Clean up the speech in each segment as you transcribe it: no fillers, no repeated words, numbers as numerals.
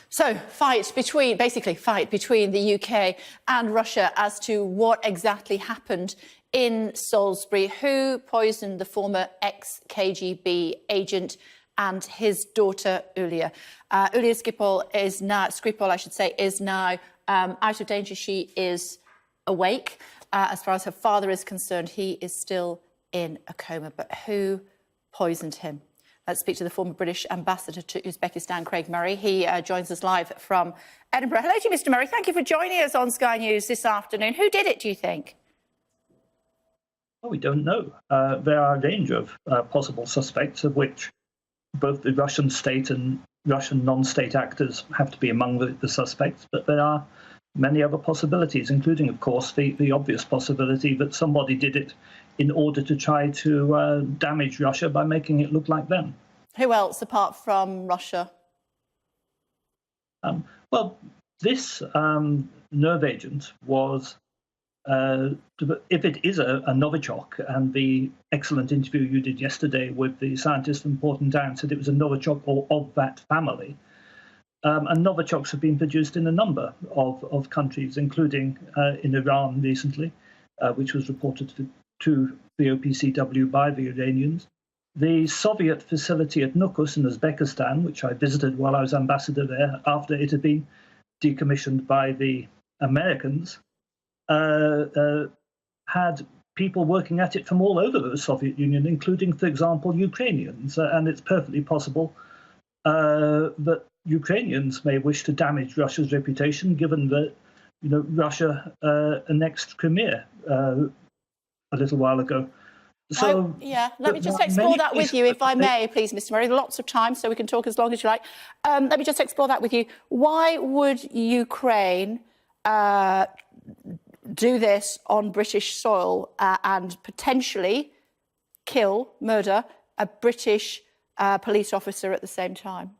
So basically fight between the UK and Russia as to what exactly happened in Salisbury, who poisoned the former ex-KGB agent and his daughter, Yulia. Yulia Skripal is now, out of danger. She is awake. As far as her father is concerned, he is still in a coma. But who poisoned him? Let's speak to the former British ambassador to Uzbekistan, Craig Murray. He joins us live from Edinburgh. Hello to you, Mr. Murray. Thank you for joining us on Sky News this afternoon. Who did it, do you think? Well, we don't know. There are a range of possible suspects, of which both the Russian state and Russian non-state actors have to be among the suspects. But there are many other possibilities, including, of course, the obvious possibility that somebody did it in order to try to damage Russia by making it look like them. Who else apart from Russia? Well, this nerve agent was, if it is a Novichok, and the excellent interview you did yesterday with the scientist from Porton Down said it was a Novichok or of that family, and Novichoks have been produced in a number of countries, including in Iran recently, which was reported to the OPCW by the Iranians. The Soviet facility at Nukus in Uzbekistan, which I visited while I was ambassador there, after it had been decommissioned by the Americans, had people working at it from all over the Soviet Union, including, for example, Ukrainians. And it's perfectly possible that Ukrainians may wish to damage Russia's reputation, given that Russia annexed Crimea a little while ago. So, let me just explore that with you, if I may, please, Mr. Murray. Lots of time, so we can talk as long as you like. Let me just explore that with you. Why would Ukraine do this on British soil and potentially murder a British police officer at the same time?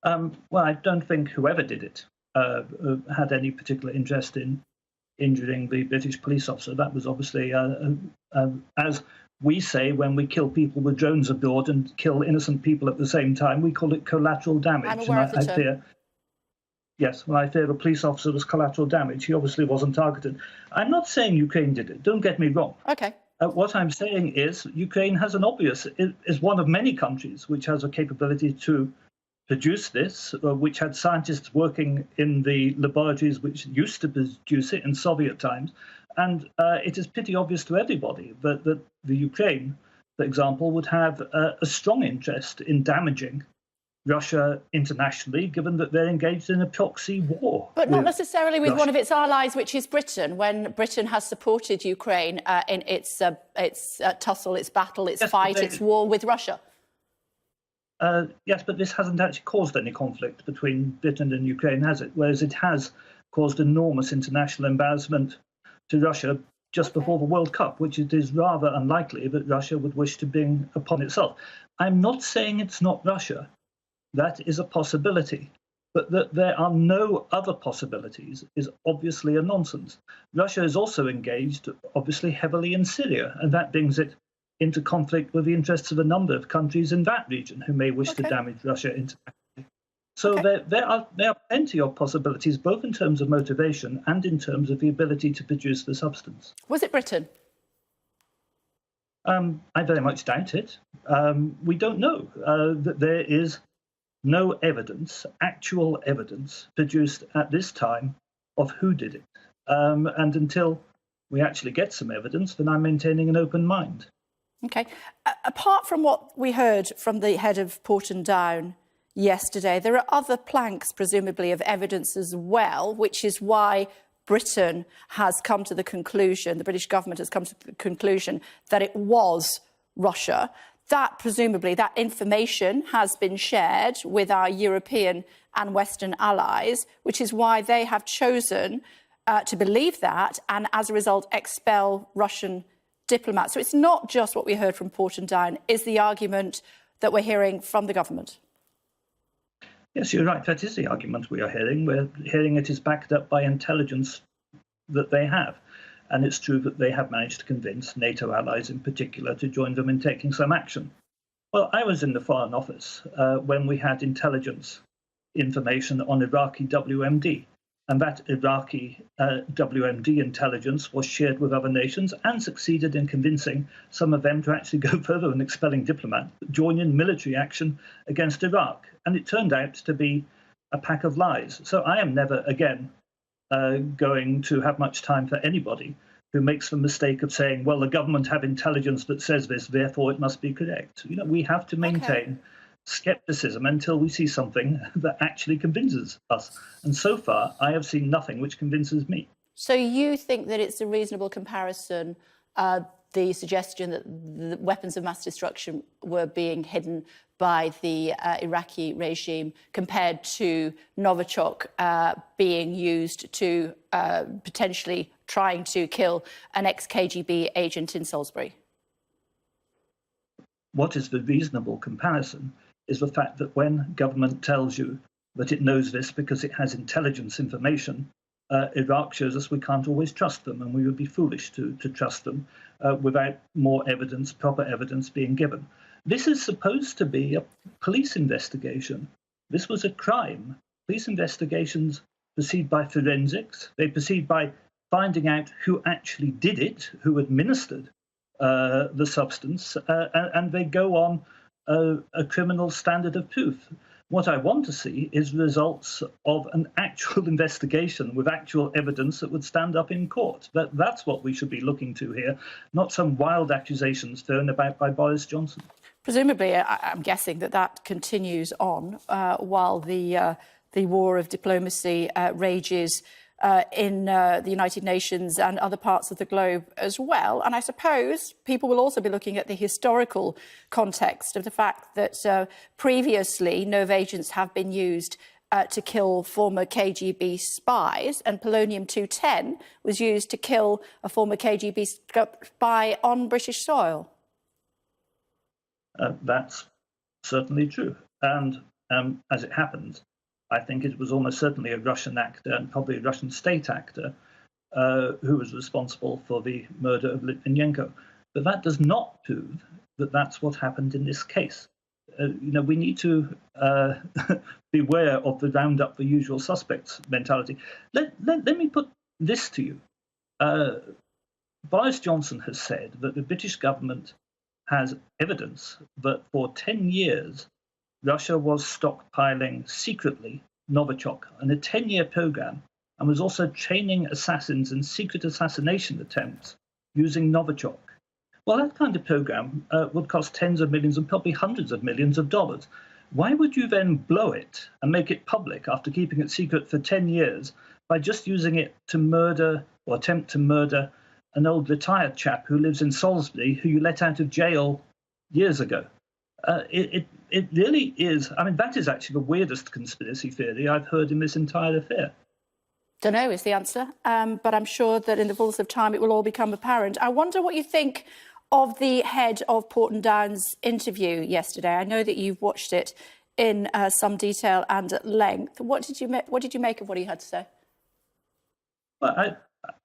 Well, I don't think whoever did it had any particular interest in injuring the British police officer. That was obviously, as we say when we kill people with drones abroad and kill innocent people at the same time, we call it collateral damage. I'm aware of the term. Yes, when I fear the police officer was collateral damage, he obviously wasn't targeted. I'm not saying Ukraine did it. Don't get me wrong. Okay. What I'm saying is Ukraine has is one of many countries which has a capability to produce this, which had scientists working in the laboratories which used to produce it in Soviet times. And it is pretty obvious to everybody that the Ukraine, for example, would have a strong interest in damaging Russia internationally, given that they're engaged in a proxy war. But not necessarily with one of its allies, which is Britain, when Britain has supported Ukraine in its tussle, its battle, its fight, its war with Russia. Yes, but this hasn't actually caused any conflict between Britain and Ukraine, has it? Whereas it has caused enormous international embarrassment to Russia just before the World Cup, which it is rather unlikely that Russia would wish to bring upon itself. I'm not saying it's not Russia. That is a possibility. But that there are no other possibilities is obviously a nonsense. Russia is also engaged, obviously, heavily in Syria, and that brings it into conflict with the interests of a number of countries in that region who may wish to damage Russia internationally. So there are plenty of possibilities, both in terms of motivation and in terms of the ability to produce the substance. Was it Britain? I very much doubt it. We don't know. That there is no evidence, actual evidence, produced at this time of who did it. And until we actually get some evidence, then I'm maintaining an open mind. OK. Apart from what we heard from the head of Porton Down yesterday, there are other planks, presumably, of evidence as well, which is why Britain has come to the conclusion, the British government has come to the conclusion that it was Russia. That, presumably, that information has been shared with our European and Western allies, which is why they have chosen to believe that and, as a result, expel Russian diplomats. So it's not just what we heard from Porton Down, is the argument that we're hearing from the government. Yes, you're right. That is the argument we are hearing. We're hearing it is backed up by intelligence that they have. And it's true that they have managed to convince NATO allies in particular to join them in taking some action. Well, I was in the Foreign Office when we had intelligence information on Iraqi WMD. And that Iraqi WMD intelligence was shared with other nations and succeeded in convincing some of them to actually go further than expelling diplomats, join in military action against Iraq. And it turned out to be a pack of lies. So I am never again going to have much time for anybody who makes the mistake of saying, well, the government have intelligence that says this, therefore it must be correct. We have to maintain skepticism until we see something that actually convinces us. And so far, I have seen nothing which convinces me. So you think that it's a reasonable comparison, the suggestion that the weapons of mass destruction were being hidden by the Iraqi regime compared to Novichok being used to potentially trying to kill an ex-KGB agent in Salisbury? What is the reasonable comparison is the fact that when government tells you that it knows this because it has intelligence information, Iraq shows us we can't always trust them, and we would be foolish to trust them without more evidence, proper evidence being given. This is supposed to be a police investigation. This was a crime. Police investigations proceed by forensics. They proceed by finding out who actually did it, who administered the substance, and they go on a criminal standard of proof. What I want to see is results of an actual investigation with actual evidence that would stand up in court. That's what we should be looking to here, not some wild accusations thrown about by Boris Johnson. Presumably, I'm guessing that continues on while the war of diplomacy rages in the United Nations and other parts of the globe as well. And I suppose people will also be looking at the historical context of the fact that previously Nov agents have been used to kill former KGB spies, and polonium-210 was used to kill a former KGB spy on British soil. That's certainly true. And as it happens, I think it was almost certainly a Russian actor, and probably a Russian state actor, who was responsible for the murder of Litvinenko. But that does not prove that that's what happened in this case. We need to beware of the round up the usual suspects mentality. Let me put this to you. Boris Johnson has said that the British government has evidence that for 10 years, Russia was stockpiling secretly Novichok in a 10-year program, and was also training assassins in secret assassination attempts using Novichok. Well, that kind of program would cost tens of millions and probably hundreds of millions of dollars. Why would you then blow it and make it public after keeping it secret for 10 years by just using it to murder or attempt to murder an old retired chap who lives in Salisbury who you let out of jail years ago? It really is. I mean, that is actually the weirdest conspiracy theory I've heard in this entire affair. Don't know is the answer, but I'm sure that in the fullness of time it will all become apparent. I wonder what you think of the head of Porton Down's interview yesterday. I know that you've watched it in some detail and at length. What did you make of what he had to say? Well,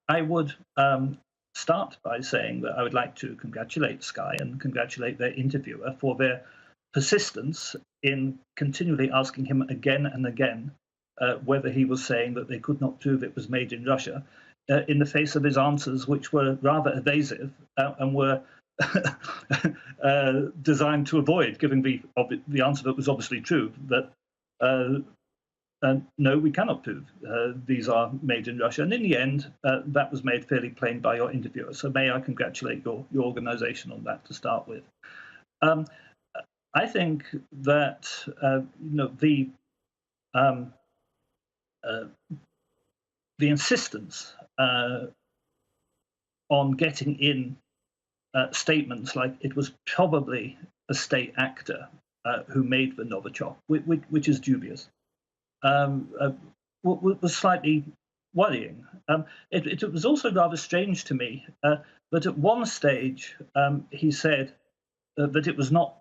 I would start by saying that I would like to congratulate Sky and congratulate their interviewer for their persistence in continually asking him again and again whether he was saying that they could not prove it was made in Russia, in the face of his answers, which were rather evasive and were designed to avoid giving the answer that was obviously true, that no, we cannot prove these are made in Russia. And in the end, that was made fairly plain by your interviewer. So may I congratulate your organisation on that to start with. I think that the insistence on getting in statements like it was probably a state actor who made the Novichok, which is dubious, was slightly worrying. It was also rather strange to me that at one stage he said that it was not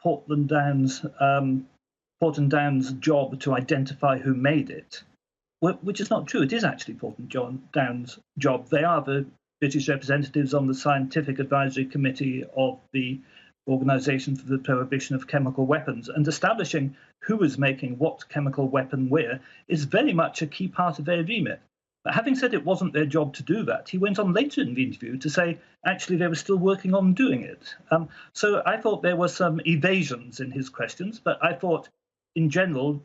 Porton Down's job to identify who made it, which is not true. It is actually Porton Down's job. They are the British representatives on the Scientific Advisory Committee of the Organisation for the Prohibition of Chemical Weapons, and establishing who is making what chemical weapon where is very much a key part of their remit. But having said it wasn't their job to do that, he went on later in the interview to say actually they were still working on doing it. So I thought there were some evasions in his questions, but I thought in general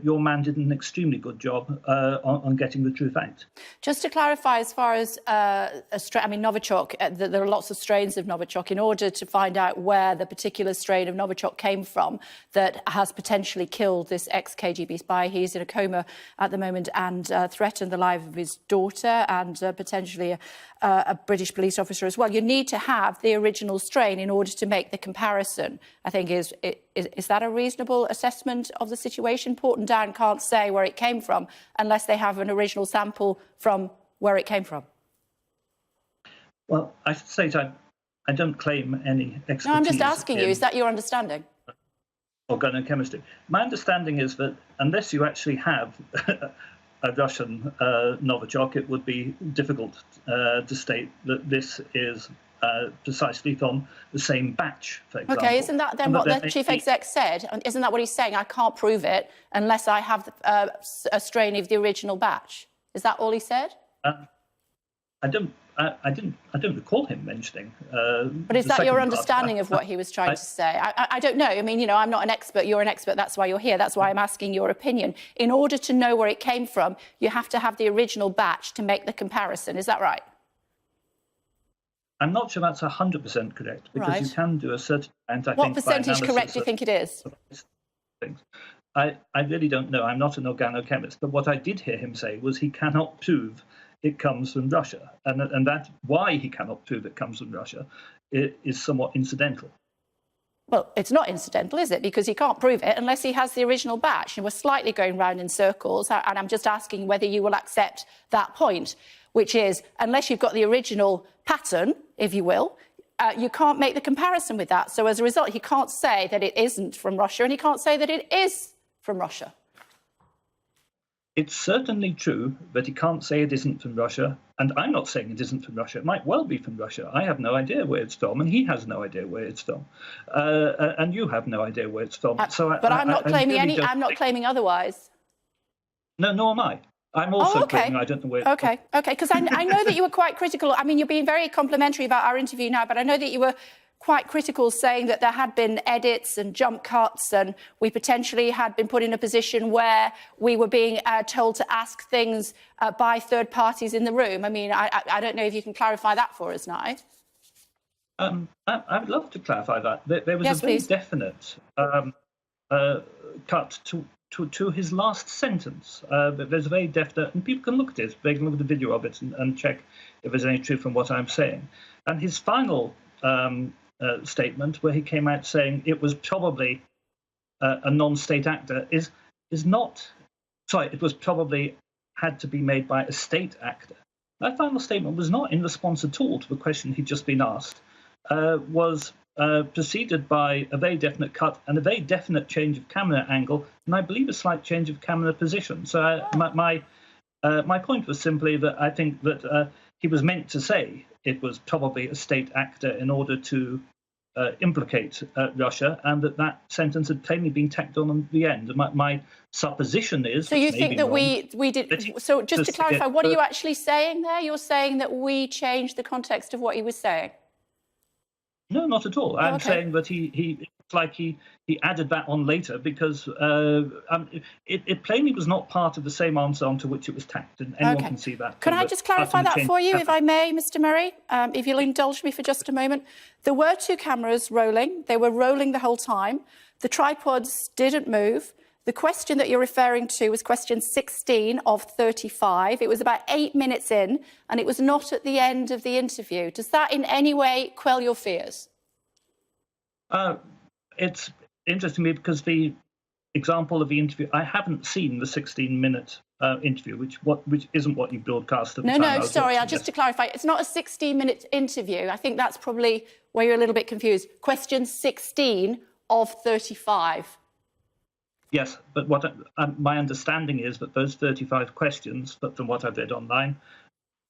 your man did an extremely good job on getting the truth out. Just to clarify, as far as Novichok, there are lots of strains of Novichok. In order to find out where the particular strain of Novichok came from that has potentially killed this ex-KGB spy, he's in a coma at the moment and threatened the life of his daughter and potentially a British police officer as well. You need to have the original strain in order to make the comparison. I think is that a reasonable assessment of the situation? Porton Down can't say where it came from unless they have an original sample from where it came from. Well, I should say that I don't claim any expertise. No, I'm just asking you, is that your understanding? Organochemistry. My understanding is that unless you actually have a Russian Novichok, it would be difficult to state that this is precisely from the same batch, for example. OK, isn't that then what the chief exec said? Isn't that what he's saying? I can't prove it unless I have a strain of the original batch. Is that all he said? I don't recall him mentioning. But is that your understanding of what he was trying to say? I don't know. I mean, you know, I'm not an expert. You're an expert. That's why you're here. That's why I'm asking your opinion. In order to know where it came from, you have to have the original batch to make the comparison. Is that right? I'm not sure that's 100% correct, because you can do a certain amount, I think. What percentage correct do you think it is? I really don't know. I'm not an organochemist, but what I did hear him say was he cannot prove it comes from Russia, and that's why he cannot prove it comes from Russia. It is somewhat incidental. Well, it's not incidental, is it? Because he can't prove it unless he has the original batch. And we're slightly going round in circles, and I'm just asking whether you will accept that point, which is, unless you've got the original pattern, if you will, you can't make the comparison with that. So as a result, he can't say that it isn't from Russia, and he can't say that it is from Russia. It's certainly true that he can't say it isn't from Russia, and I'm not saying it isn't from Russia. It might well be from Russia. I have no idea where it's from, and he has no idea where it's from, and you have no idea where it's from. But I'm not claiming any. I'm not claiming otherwise. No, nor am I. I'm also claiming I don't know where. OK, because I know that you were quite critical. I mean, you're being very complimentary about our interview now, but I know that you were quite critical, saying that there had been edits and jump cuts, and we potentially had been put in a position where we were being told to ask things by third parties in the room. I mean, I don't know if you can clarify that for us now. I would love to clarify that. There was a very definite cut to his last sentence. There's a very definite, and people can look at it. They can look at the video of it and check if there's any truth from what I'm saying. And his final statement, where he came out saying it was probably a non-state actor, is not. Sorry, it was probably had to be made by a state actor. That final statement was not in response at all to the question he'd just been asked. Was preceded by a very definite cut and a very definite change of camera angle, and I believe a slight change of camera position. So my point was simply that I think that he was meant to say it was probably a state actor in order to implicate Russia, and that sentence had plainly been tacked on at the end. My supposition is. So you think that we did? So just to clarify, what are you actually saying there? You're saying that we changed the context of what he was saying. No, not at all. I'm saying that it's like he added that on later because it plainly was not part of the same answer onto which it was tacked, and anyone can see that. Can I just clarify that for you, if I may, Mr. Murray? If you'll indulge me for just a moment. There were two cameras rolling. They were rolling the whole time. The tripods didn't move. The question that you're referring to was question 16 of 35. It was about 8 minutes in, and it was not at the end of the interview. Does that in any way quell your fears? It's interesting to me because the example of the interview, I haven't seen the 16-minute interview, which isn't what you broadcast at the time. No, sorry, just to clarify, it's not a 16-minute interview. I think that's probably where you're a little bit confused. Question 16 of 35. Yes, but what my understanding is that those 35 questions, but from what I've read online,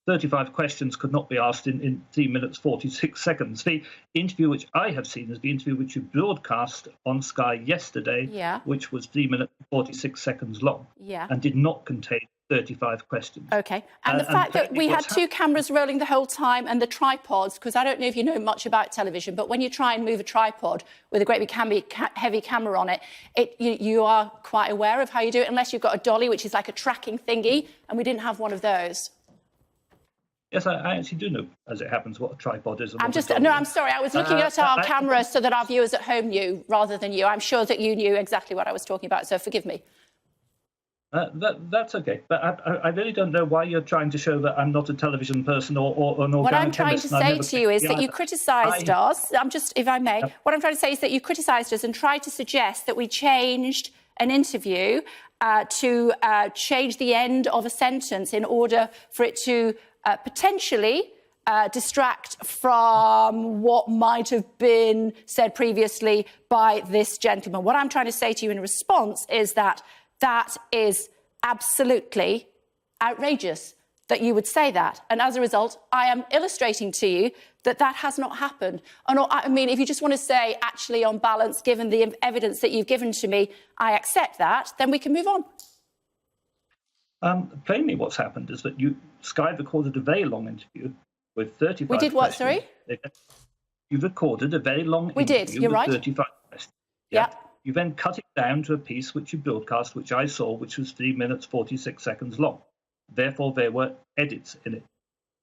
35 questions could not be asked in 3 minutes 46 seconds. The interview which I have seen is the interview which you broadcast on Sky yesterday, which was 3 minutes 46 seconds long, and did not contain 35 questions. OK. And the fact that we had two cameras rolling the whole time and the tripods, because I don't know if you know much about television, but when you try and move a tripod with a great big heavy camera on it, you are quite aware of how you do it, unless you've got a dolly, which is like a tracking thingy, and we didn't have one of those. Yes, I actually do know, as it happens, what a tripod is. I'm sorry. I was looking at our cameras so that our viewers at home knew, rather than you. I'm sure that you knew exactly what I was talking about, so forgive me. That's okay, but I really don't know why you're trying to show that I'm not a television person or an organic What I'm trying chemist, to say to you is that you criticised us. If I may, what I'm trying to say is that you criticised us and tried to suggest that we changed an interview to change the end of a sentence in order for it to potentially distract from what might have been said previously by this gentleman. What I'm trying to say to you in response is that that is absolutely outrageous that you would say that. And as a result, I am illustrating to you that that has not happened. And I mean, if you just want to say, actually, on balance, given the evidence that you've given to me, I accept that, then we can move on. Plainly, what's happened is that Sky recorded a very long interview with 35 We did what, questions. sorry? You recorded a very long We interview did, you're with right. 35 questions. Yeah. You then cut it down to a piece which you broadcast, which I saw, which was 3 minutes 46 seconds long. Therefore, there were edits in it.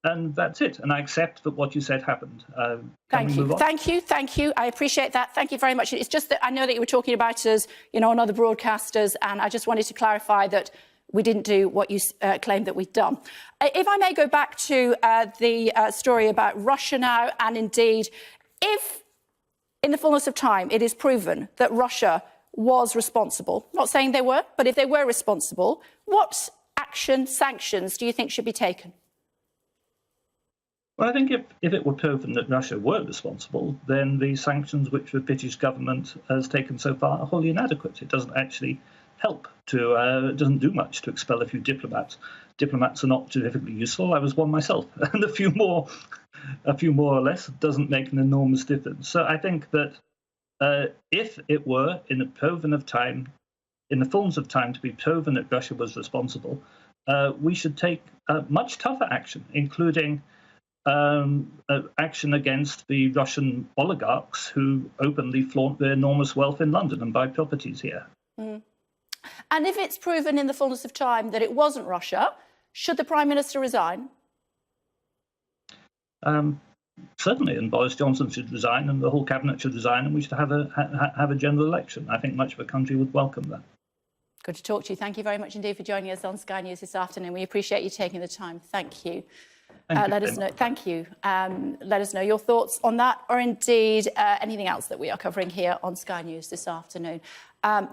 And that's it. And I accept that what you said happened. Thank you. I appreciate that. Thank you very much. It's just that I know that you were talking about us, on other broadcasters, and I just wanted to clarify that we didn't do what you claimed that we'd done. If I may go back to the story about Russia now, and indeed, if in the fullness of time it is proven that Russia was responsible, not saying they were, but if they were responsible, what sanctions do you think should be taken? Well, I think if it were proven that Russia were responsible, then the sanctions which the British government has taken so far are wholly inadequate. It doesn't actually help it doesn't do much to expel a few diplomats. Diplomats are not terrifically useful. I was one myself, and a few more or less doesn't make an enormous difference. So I think that if it were in the fullness of time to be proven that Russia was responsible, we should take much tougher action, including action against the Russian oligarchs who openly flaunt their enormous wealth in London and buy properties here. And if it's proven in the fullness of time that it wasn't Russia, should the Prime Minister resign? Certainly, and Boris Johnson should resign, and the whole cabinet should resign, and we should have a general election. I think much of the country would welcome that. Good to talk to you. Thank you very much indeed for joining us on Sky News this afternoon. We appreciate you taking the time. Thank you. Let us know. Thank you. Let us know your thoughts on that, or indeed anything else that we are covering here on Sky News this afternoon.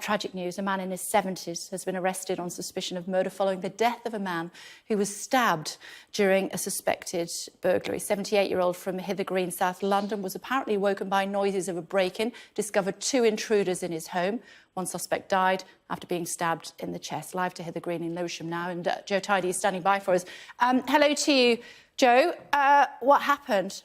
Tragic news. A man in his 70s has been arrested on suspicion of murder following the death of a man who was stabbed during a suspected burglary. 78-year-old from Hither Green, South London, was apparently woken by noises of a break-in, discovered two intruders in his home. One suspect died after being stabbed in the chest. Live to Hither Green in Lewisham now, and Joe Tidy is standing by for us. Hello to you, Joe. What happened?